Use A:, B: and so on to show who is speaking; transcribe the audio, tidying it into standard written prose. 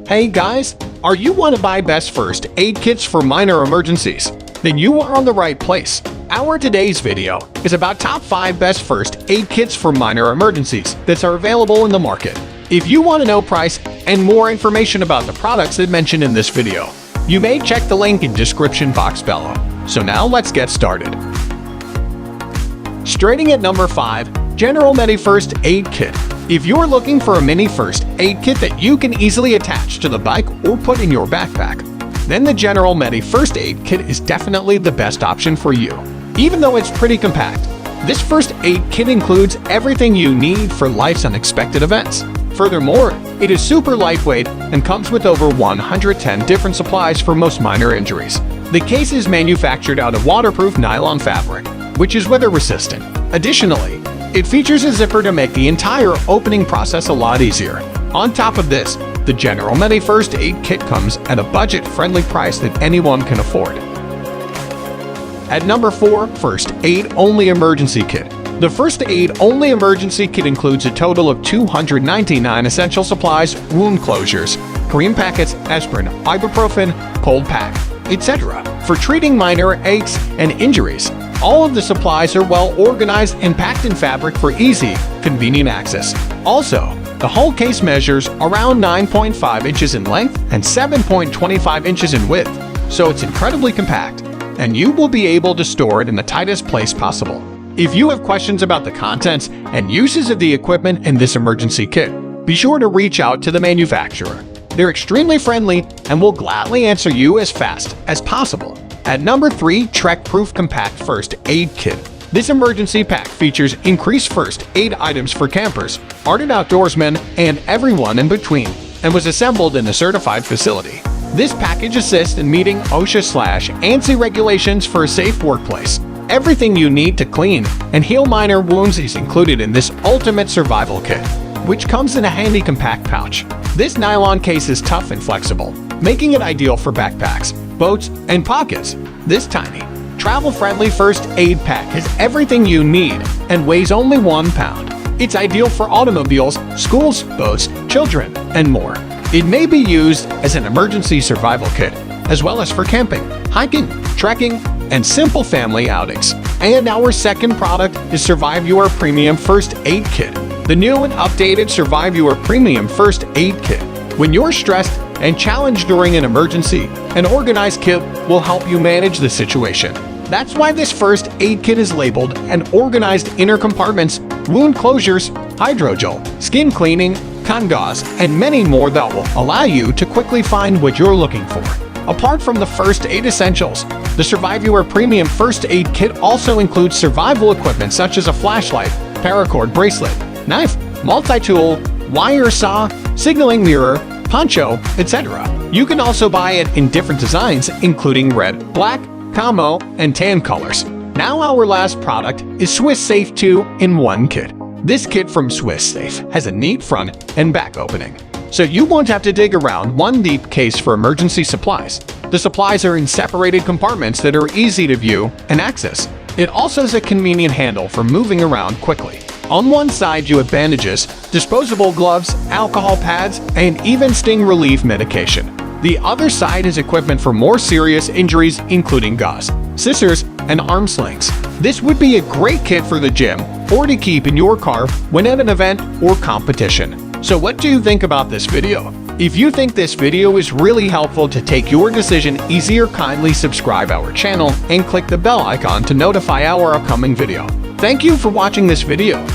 A: Hey guys, are you want to buy best first aid kits for minor emergencies? Then you are on the right place. Our today's video is about top 5 best first aid kits for minor emergencies that are available in the market. If you want to know price and more information about the products that mentioned in this video, you may check the link in description box below. So now let's get started. Starting at number 5, General Medi First Aid Kit. If you're looking for a mini first aid kit that you can easily attach to the bike or put in your backpack, then the General Medi First Aid Kit is definitely the best option for you. Even though it's pretty compact, this first aid kit includes everything you need for life's unexpected events. Furthermore, it is super lightweight and comes with over 110 different supplies for most minor injuries. The case is manufactured out of waterproof nylon fabric, which is weather resistant. Additionally, it features a zipper to make the entire opening process a lot easier. On top of this, the General Medi First Aid Kit comes at a budget-friendly price that anyone can afford. At number 4, First Aid Only Emergency Kit. The First Aid Only Emergency Kit includes a total of 299 essential supplies, wound closures, cream packets, aspirin, ibuprofen, cold pack, etc. for treating minor aches and injuries. All of the supplies are well organized and packed in fabric for easy, convenient access. Also, the whole case measures around 9.5 inches in length and 7.25 inches in width, so it's incredibly compact, and you will be able to store it in the tightest place possible. If you have questions about the contents and uses of the equipment in this emergency kit, be sure to reach out to the manufacturer. They're extremely friendly and will gladly answer you as fast as possible. At number 3, Trekproof Compact First Aid Kit. This emergency pack features increased first aid items for campers, ardent outdoorsmen, and everyone in between, and was assembled in a certified facility. This package assists in meeting OSHA/ANSI regulations for a safe workplace. Everything you need to clean and heal minor wounds is included in this ultimate survival kit, which comes in a handy compact pouch. This nylon case is tough and flexible, making it ideal for backpacks, boats, and pockets. This tiny, travel-friendly first aid pack has everything you need and weighs only 1 pound. It's ideal for automobiles, schools, boats, children, and more. It may be used as an emergency survival kit, as well as for camping, hiking, trekking, and simple family outings. And our second product is surviveware Premium First Aid Kit. The new and updated surviveware Premium First Aid Kit. When you're stressed and challenged during an emergency, an organized kit will help you manage the situation. That's why this first aid kit is labeled and organized inner compartments, wound closures, hydrogel, skin cleaning, cotton gauze, and many more that will allow you to quickly find what you're looking for. Apart from the first aid essentials, the surviveware Premium First Aid Kit also includes survival equipment such as a flashlight, paracord bracelet, knife, multi-tool, wire saw, signaling mirror, poncho, etc. You can also buy it in different designs, including red, black, camo, and tan colors. Now our last product is Swiss Safe 2-in-1 Kit. This kit from Swiss Safe has a neat front and back opening, so you won't have to dig around one deep case for emergency supplies. The supplies are in separated compartments that are easy to view and access. It also has a convenient handle for moving around quickly. On one side you have bandages, disposable gloves, alcohol pads, and even sting relief medication. The other side is equipment for more serious injuries, including gauze, scissors, and arm slings. This would be a great kit for the gym or to keep in your car when at an event or competition. So what do you think about this video? If you think this video is really helpful to take your decision easier, kindly subscribe our channel and click the bell icon to notify our upcoming video. Thank you for watching this video.